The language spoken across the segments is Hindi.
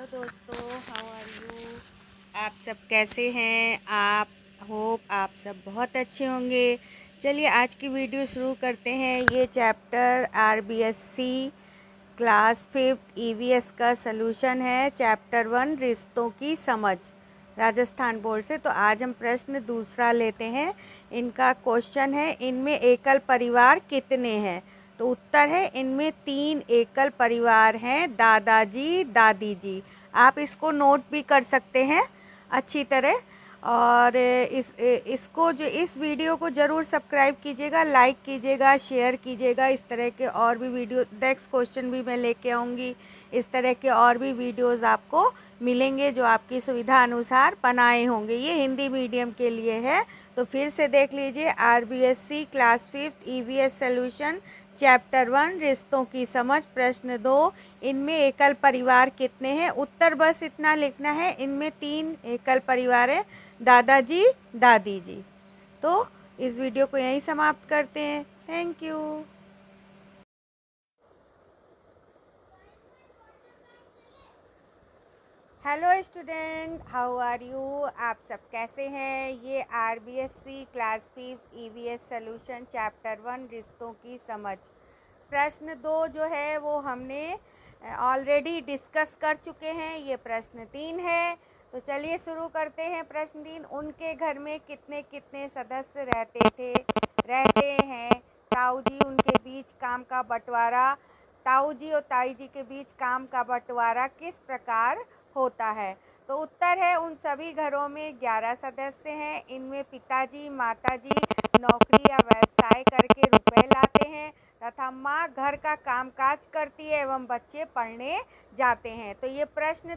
दोस्तों, हाउ आर यू। आप सब कैसे हैं। आप होप आप सब बहुत अच्छे होंगे। चलिए आज की वीडियो शुरू करते हैं। ये चैप्टर आरबीएससी क्लास 5 ईवीएस का सलूशन है। चैप्टर 1 रिश्तों की समझ, राजस्थान बोर्ड से। तो आज हम प्रश्न दूसरा लेते हैं। इनका क्वेश्चन है, इनमें एकल परिवार कितने हैं। तो उत्तर है, इनमें 3 एकल परिवार हैं, दादाजी दादी जी। आप इसको नोट भी कर सकते हैं अच्छी तरह। और इसको जो इस वीडियो को ज़रूर सब्सक्राइब कीजिएगा, लाइक कीजिएगा, शेयर कीजिएगा। इस तरह के और भी वीडियो, नेक्स्ट क्वेश्चन भी मैं लेके आऊँगी। इस तरह के और भी वीडियोस आपको मिलेंगे जो आपकी सुविधा अनुसार बनाए होंगे। ये हिंदी मीडियम के लिए है। तो फिर से देख लीजिए, RBSC class 5 EVS solution chapter 1 रिश्तों की समझ। प्रश्न 2, इनमें एकल परिवार कितने हैं। उत्तर बस इतना लिखना है, इनमें 3 एकल परिवार है, दादाजी दादी जी। तो इस वीडियो को यहीं समाप्त करते हैं। Thank you. Hello student, how are you. आप सब कैसे हैं। ये RBSC class 5 EVS solution chapter 1 रिश्तों की समझ। प्रश्न 2 जो है वो हमने ऑलरेडी डिस्कस कर चुके हैं। ये प्रश्न 3 है। तो चलिए शुरू करते हैं। प्रश्न 3, उनके घर में कितने कितने सदस्य रहते हैं। ताऊ जी, उनके बीच काम का बंटवारा। ताऊ जी और ताई जी के बीच काम का बंटवारा किस प्रकार होता है। तो उत्तर है, उन सभी घरों में 11 सदस्य हैं। इनमें पिताजी माताजी नौकरी या व्यवसाय करके रुपए लाते हैं तथा माँ घर का कामकाज करती है एवं बच्चे पढ़ने जाते हैं। तो ये प्रश्न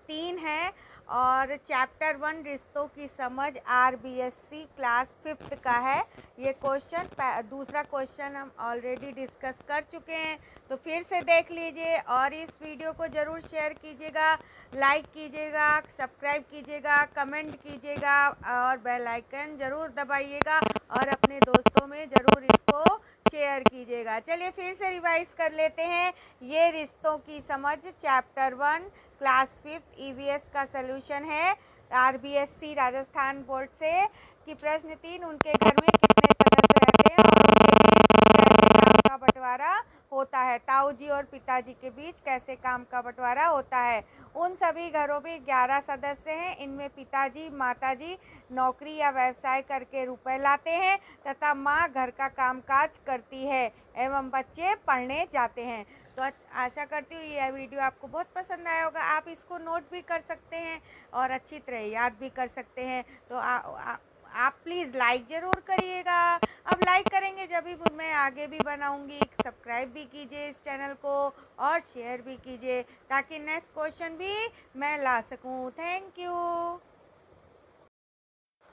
3 है और चैप्टर 1 रिश्तों की समझ आरबीएससी क्लास 5 का है। ये क्वेश्चन, दूसरा क्वेश्चन हम ऑलरेडी डिस्कस कर चुके हैं। तो फिर से देख लीजिए और इस वीडियो को ज़रूर शेयर कीजिएगा, लाइक कीजिएगा, सब्सक्राइब कीजिएगा, कमेंट कीजिएगा और बेल आइकन ज़रूर दबाइएगा और अपने दोस्तों में ज़रूर इसको शेयर कीजिएगा। चलिए फिर से रिवाइज कर लेते हैं। ये रिश्तों की समझ चैप्टर 1 क्लास 5 ईवीएस का सलूशन है आरबीएससी राजस्थान बोर्ड से। कि प्रश्न 3, उनके घर में कितने सदस्य रहते हैं और उनके बीच कैसे काम का बंटवारा होता है। ताऊ जी और पिताजी के बीच कैसे काम का बंटवारा होता है। उन सभी घरों में 11 सदस्य हैं। इनमें पिताजी माताजी नौकरी या व्यवसाय करके रुपए लाते हैं तथा माँ घर का कामकाज करती है एवं बच्चे पढ़ने जाते हैं। तो आशा करती हूँ यह वीडियो आपको बहुत पसंद आया होगा। आप इसको नोट भी कर सकते हैं और अच्छी तरह याद भी कर सकते हैं। तो आप प्लीज़ लाइक ज़रूर करिएगा। अब लाइक करेंगे जब भी मैं आगे भी बनाऊंगी। सब्सक्राइब भी कीजिए इस चैनल को और शेयर भी कीजिए ताकि नेक्स्ट क्वेश्चन भी मैं ला सकूं। Thank you.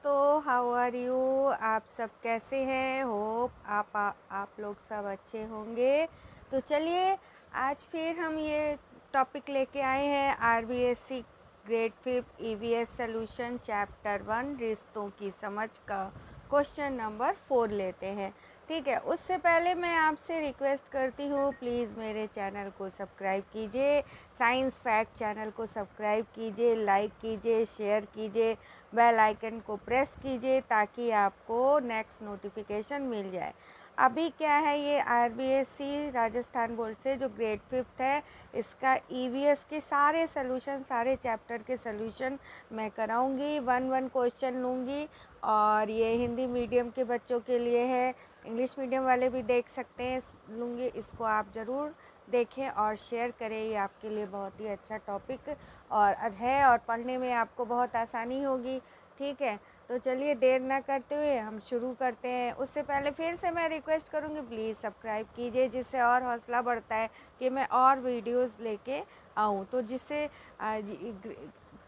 तो हाउ आर यू। आप सब कैसे हैं। होप आप लोग सब अच्छे होंगे। तो चलिए आज फिर हम ये टॉपिक लेके आए हैं, RBSC grade 5 EVS solution chapter 1 रिश्तों की समझ का क्वेश्चन नंबर 4 लेते हैं। ठीक है, उससे पहले मैं आपसे रिक्वेस्ट करती हूँ, प्लीज़ मेरे चैनल को सब्सक्राइब कीजिए, साइंस फैक्ट चैनल को सब्सक्राइब कीजिए, लाइक कीजिए, शेयर कीजिए, बेल आइकन को प्रेस कीजिए ताकि आपको नेक्स्ट नोटिफिकेशन मिल जाए। अभी क्या है, ये आरबीएससी राजस्थान बोर्ड से जो ग्रेड 5 है इसका ईवीएस के सारे सॉल्यूशन, सारे चैप्टर के सॉल्यूशन मैं कराऊंगी। 1 क्वेश्चन लूँगी और ये हिंदी मीडियम के बच्चों के लिए है, इंग्लिश मीडियम वाले भी देख सकते हैं, लूँगी। इसको आप ज़रूर देखें और शेयर करें। ये आपके लिए बहुत ही अच्छा टॉपिक और है और पढ़ने में आपको बहुत आसानी होगी। ठीक है, तो चलिए देर ना करते हुए हम शुरू करते हैं। उससे पहले फिर से मैं रिक्वेस्ट करूँगी, प्लीज़ सब्सक्राइब कीजिए जिससे और हौसला बढ़ता है कि मैं और वीडियोस लेके आऊँ। तो जिससे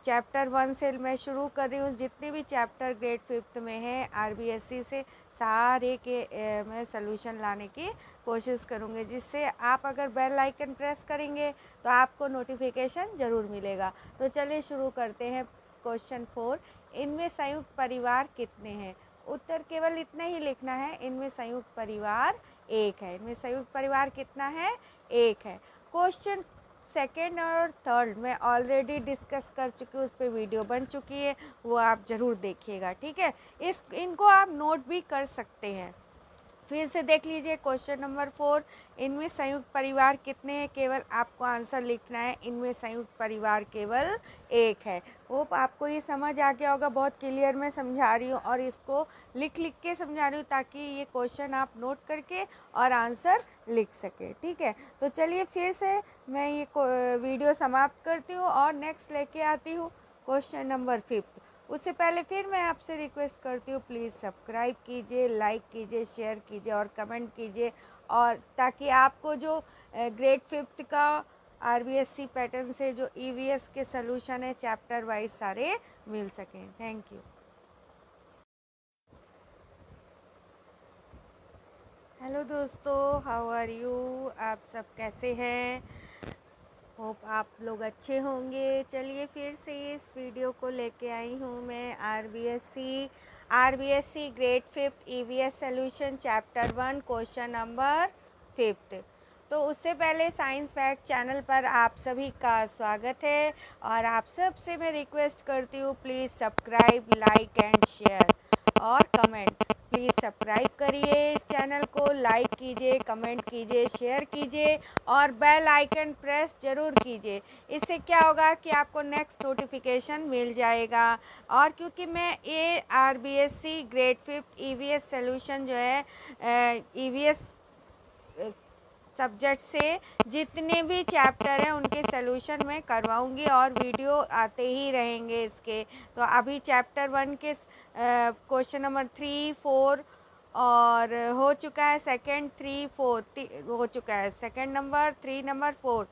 चैप्टर 1 से मैं शुरू कर रही हूँ, जितने भी चैप्टर ग्रेड 5 में है आरबीएससी से सारे के मैं सलूशन लाने की कोशिश करूँगी, जिससे आप अगर बेल आइकन प्रेस करेंगे तो आपको नोटिफिकेशन ज़रूर मिलेगा। तो चलिए शुरू करते हैं। क्वेश्चन 4, इनमें संयुक्त परिवार कितने हैं। उत्तर केवल इतना ही लिखना है, इनमें संयुक्त परिवार 1 है। इनमें संयुक्त परिवार कितना है, 1 है। क्वेश्चन सेकंड और थर्ड मैं ऑलरेडी डिस्कस कर चुकी हूँ, उस पर वीडियो बन चुकी है, वो आप ज़रूर देखिएगा, ठीक है। इनको आप नोट भी कर सकते हैं। फिर से देख लीजिए क्वेश्चन नंबर 4, इनमें संयुक्त परिवार कितने हैं? केवल आपको आंसर लिखना है, इनमें संयुक्त परिवार केवल एक है। होप आपको ये समझ आ गया होगा, बहुत क्लियर मैं समझा रही हूँ और इसको लिख के समझा रही हूँ ताकि ये क्वेश्चन आप नोट करके और आंसर लिख सके, ठीक है। तो चलिए फिर से मैं ये वीडियो समाप्त करती हूँ और नेक्स्ट लेके आती हूँ क्वेश्चन नंबर 5। उससे पहले फिर मैं आपसे रिक्वेस्ट करती हूँ, प्लीज़ सब्सक्राइब कीजिए, लाइक कीजिए, शेयर कीजिए और कमेंट कीजिए, और ताकि आपको जो ग्रेड 5 का आरबीएससी पैटर्न से जो ईवीएस के सॉल्यूशन है चैप्टर वाइज सारे मिल सकें। Thank you. हेलो दोस्तों, हाउ आर यू? आप सब कैसे हैं? होप आप लोग अच्छे होंगे। चलिए फिर से इस वीडियो को लेके आई हूँ मैं RBSC grade 5 EVS solution chapter 1 question number 5। तो उससे पहले साइंस फैक्ट चैनल पर आप सभी का स्वागत है और आप सब से मैं रिक्वेस्ट करती हूँ, please subscribe, like and share और कमेंट। प्लीज़ सब्सक्राइब करिए इस चैनल को, लाइक कीजिए, कमेंट कीजिए, शेयर कीजिए और बेल आइकन प्रेस ज़रूर कीजिए। इससे क्या होगा कि आपको नेक्स्ट नोटिफिकेशन मिल जाएगा। और क्योंकि मैं ये आरबीएससी ग्रेड 5 ईवीएस सॉल्यूशन जो है ईवीएस सब्जेक्ट से जितने भी चैप्टर हैं उनके सॉल्यूशन मैं करवाऊंगी और वीडियो आते ही रहेंगे इसके। तो अभी चैप्टर 1 के क्वेश्चन नंबर 3, 4 और हो चुका है, सेकंड 3, 4 हो चुका है, सेकंड नंबर 3 नंबर 4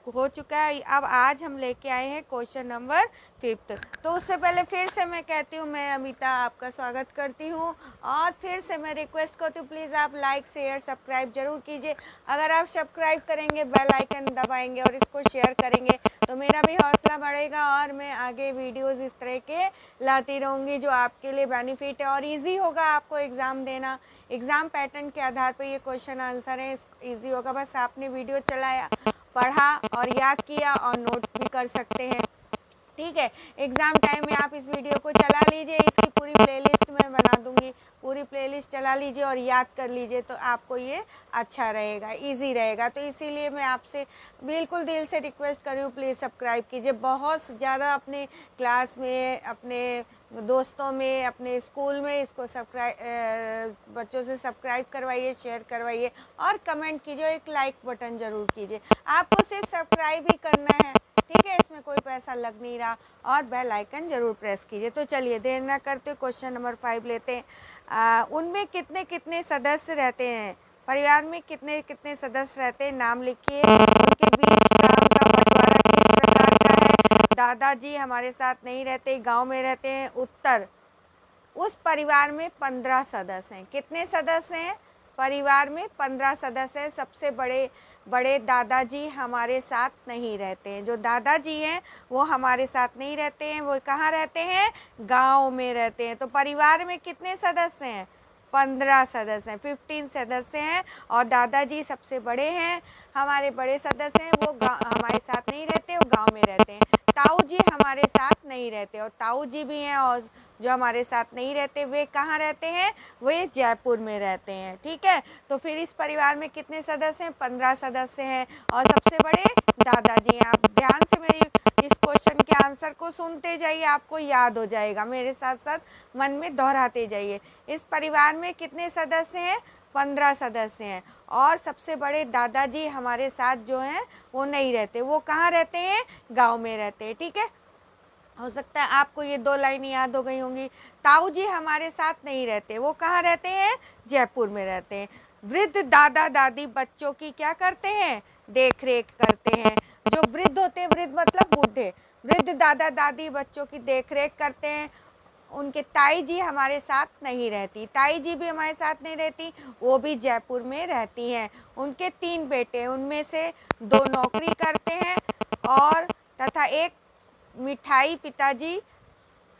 हो चुका है। अब आज हम लेके आए हैं क्वेश्चन नंबर 5। तो उससे पहले फिर से मैं कहती हूँ, मैं अमिता आपका स्वागत करती हूँ और फिर से मैं रिक्वेस्ट करती हूँ, प्लीज़ आप लाइक, शेयर, सब्सक्राइब जरूर कीजिए। अगर आप सब्सक्राइब करेंगे, बेल आइकन दबाएंगे और इसको शेयर करेंगे तो मेरा भी हौसला बढ़ेगा और मैं आगे वीडियोज़ इस तरह के लाती रहूँगी जो आपके लिए बेनिफिट है और ईजी होगा आपको एग्ज़ाम देना। एग्ज़ाम पैटर्न के आधार पर ये क्वेश्चन आंसर है, ईजी होगा। बस आपने वीडियो चलाया, पढ़ा और याद किया और नोट भी कर सकते हैं, ठीक है। एग्ज़ाम टाइम में आप इस वीडियो को चला लीजिए, इसकी पूरी प्लेलिस्ट मैं बना दूंगी, पूरी प्लेलिस्ट चला लीजिए और याद कर लीजिए तो आपको ये अच्छा रहेगा, इजी रहेगा। तो इसीलिए मैं आपसे बिल्कुल दिल से रिक्वेस्ट कर रही हूँ, प्लीज़ सब्सक्राइब कीजिए। बहुत ज़्यादा अपने क्लास में, अपने दोस्तों में, अपने स्कूल में इसको बच्चों से सब्सक्राइब करवाइए, शेयर करवाइए और कमेंट कीजिए, एक लाइक बटन ज़रूर कीजिए। आपको सिर्फ सब्सक्राइब ही करना है, ठीक है, इसमें कोई पैसा लग नहीं रहा, और बेल आइकन जरूर प्रेस कीजिए। तो चलिए देर ना करते क्वेश्चन नंबर 5 लेते हैं। उनमें कितने कितने सदस्य रहते हैं? परिवार में कितने कितने सदस्य रहते हैं? नाम लिखिए। उनके बीच काम का बंटवारा किस प्रकार का है? दादाजी हमारे साथ नहीं रहते, गांव में रहते हैं। उत्तर, उस परिवार में 15 सदस्य हैं। कितने सदस्य हैं? परिवार में 15 सदस्य हैं। सबसे बड़े दादाजी हमारे साथ नहीं रहते हैं। जो दादाजी हैं वो हमारे साथ नहीं रहते हैं, वो कहाँ रहते हैं? गांव में रहते हैं। तो परिवार में कितने सदस्य हैं? 15 सदस्य हैं, 15 सदस्य हैं और दादाजी सबसे बड़े हैं, हमारे बड़े सदस्य हैं, वो हमारे साथ नहीं रहते, वो गांव में रहते हैं। ताऊ जी हमारे साथ नहीं रहते और ताऊ जी भी हैं, और जो हमारे साथ नहीं रहते वे कहाँ रहते हैं? वे जयपुर में रहते हैं, ठीक है। तो फिर इस परिवार में कितने सदस्य हैं? 15 सदस्य हैं और सबसे बड़े दादाजी हैं। आप ध्यान से मेरी इस क्वेश्चन के आंसर को सुनते जाइए, आपको याद हो जाएगा, मेरे साथ साथ मन में दोहराते जाइए। इस परिवार में कितने सदस्य हैं? 15 सदस्य हैं और सबसे बड़े दादाजी हमारे साथ जो हैं वो नहीं रहते, वो कहाँ रहते हैं? गांव में रहते हैं, ठीक है। हो सकता है आपको ये 2 लाइन याद हो गई होंगी। ताऊ जी हमारे साथ नहीं रहते, वो कहाँ रहते हैं? जयपुर में रहते हैं। वृद्ध दादा दादी बच्चों की क्या करते हैं? देख रेख करते हैं। जो वृद्ध होते हैं, वृद्ध मतलब बूढ़े, वृद्ध दादा दादी बच्चों की देख रेख करते हैं। उनके ताई जी हमारे साथ नहीं रहती, ताई जी भी हमारे साथ नहीं रहती, वो भी जयपुर में रहती हैं। उनके 3 बेटे, उनमें से 2 नौकरी करते हैं और तथा एक मिठाई पिताजी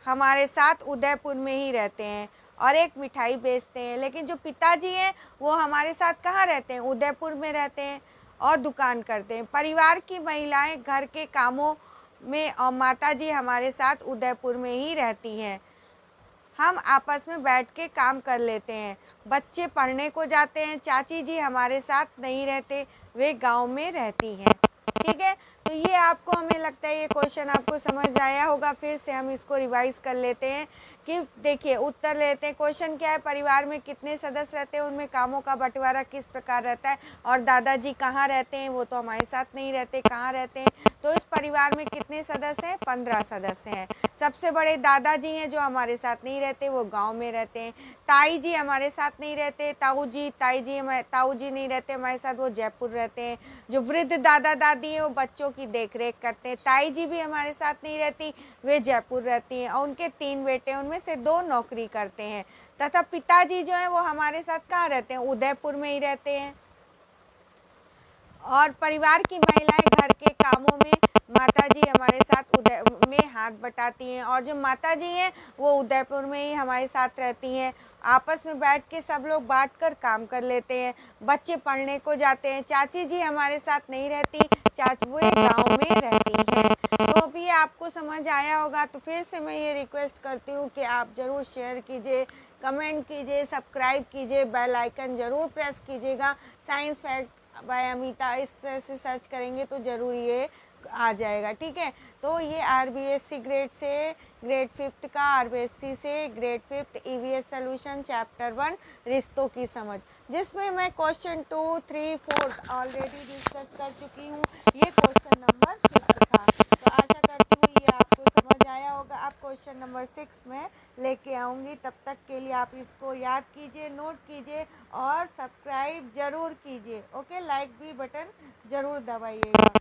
हमारे साथ उदयपुर में ही रहते हैं और एक मिठाई बेचते हैं। लेकिन जो पिताजी हैं वो हमारे साथ कहाँ रहते हैं? उदयपुर में रहते हैं। और दुकान करते हैं। परिवार की महिलाएं घर के कामों में और माताजी हमारे साथ उदयपुर में ही रहती हैं। हम आपस में बैठ के काम कर लेते हैं। बच्चे पढ़ने को जाते हैं। चाची जी हमारे साथ नहीं रहते, वे गांव में रहती हैं। ठीक है, तो ये आपको, हमें लगता है ये क्वेश्चन आपको समझ आया होगा। फिर से हम इसको रिवाइज कर लेते हैं कि देखिए उत्तर लेते हैं। क्वेश्चन क्या है, परिवार में कितने सदस्य रहते हैं, उनमें कामों का बंटवारा किस प्रकार रहता है, और दादाजी कहाँ रहते हैं, वो तो हमारे साथ नहीं रहते, कहाँ रहते हैं। तो इस परिवार में कितने सदस्य हैं, 15 सदस्य हैं। सबसे बड़े दादाजी हैं जो हमारे साथ नहीं रहते, वो गांव में रहते हैं। ताई जी हमारे साथ नहीं रहते, ताऊ जी नहीं रहते हमारे साथ, वो जयपुर रहते हैं। जो वृद्ध दादा दादी हैं वो बच्चों की देखरेख करते हैं। ताई जी भी हमारे साथ नहीं रहती, वे जयपुर रहती हैं, और उनके 3 बेटे हैं, उनमें से 2 नौकरी करते हैं। तथा पिताजी जो हैं वो हमारे साथ कहाँ रहते हैं, उदयपुर में ही रहते हैं। और परिवार की महिलाएं घर के कामों में माताजी हमारे साथ उदय में हाथ बटाती हैं, और जो माताजी हैं वो उदयपुर में ही हमारे साथ रहती हैं। आपस में बैठ के सब लोग बांटकर काम कर लेते हैं। बच्चे पढ़ने को जाते हैं। चाची जी हमारे साथ नहीं रहती, चाची वो गांव में रहती हैं। तो अभी आपको समझ आया होगा। तो फिर से मैं ये रिक्वेस्ट करती हूँ कि आप ज़रूर शेयर कीजिए, कमेंट कीजिए, सब्सक्राइब कीजिए, बेल आइकन ज़रूर प्रेस कीजिएगा। साइंस फैक्ट बाय अमिता इस से सर्च करेंगे तो ज़रूर ये आ जाएगा। ठीक है, तो ये आरबीएससी ग्रेड से ग्रेड 5th का, आरबीएससी से grade 5th EVS solution chapter 1 रिश्तों की समझ, जिसमें मैं क्वेश्चन 2, 3, 4 ऑलरेडी डिस्कस कर चुकी हूँ। ये क्वेश्चन नंबर 6 था। तो आशा करती हूँ ये आपको समझ आया होगा। अब क्वेश्चन नंबर 6 में लेके आऊँगी। तब तक के लिए आप इसको याद कीजिए, नोट कीजिए और सब्सक्राइब ज़रूर कीजिए। ओके, लाइक भी बटन ज़रूर दबाइएगा।